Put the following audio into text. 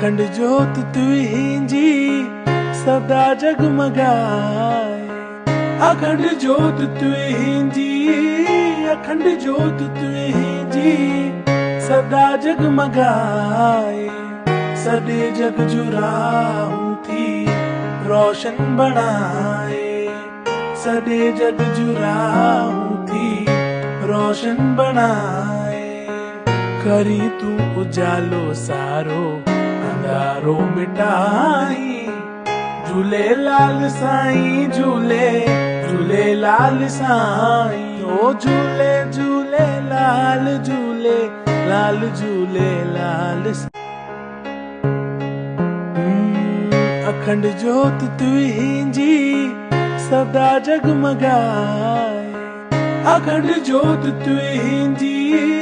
अखंड जोत तुझी सदा जगमगाए। अखंड जोत तुझी, अखंड जोत तुझी सदा जगमगाए। सदे जग जुराहूं थी रोशन बनाए। सदे जग जुराहूं थी रोशन बनाए। करी तू उजालो सारो अंधारो मिटाई। झूले लाल साईं झूले, झूले लाल साईं। ओ झूले झूले लाल झूले, लाल झूले लाल। अखंड जोत तुझी सदा जगमगाए। अखंड जोत तुझी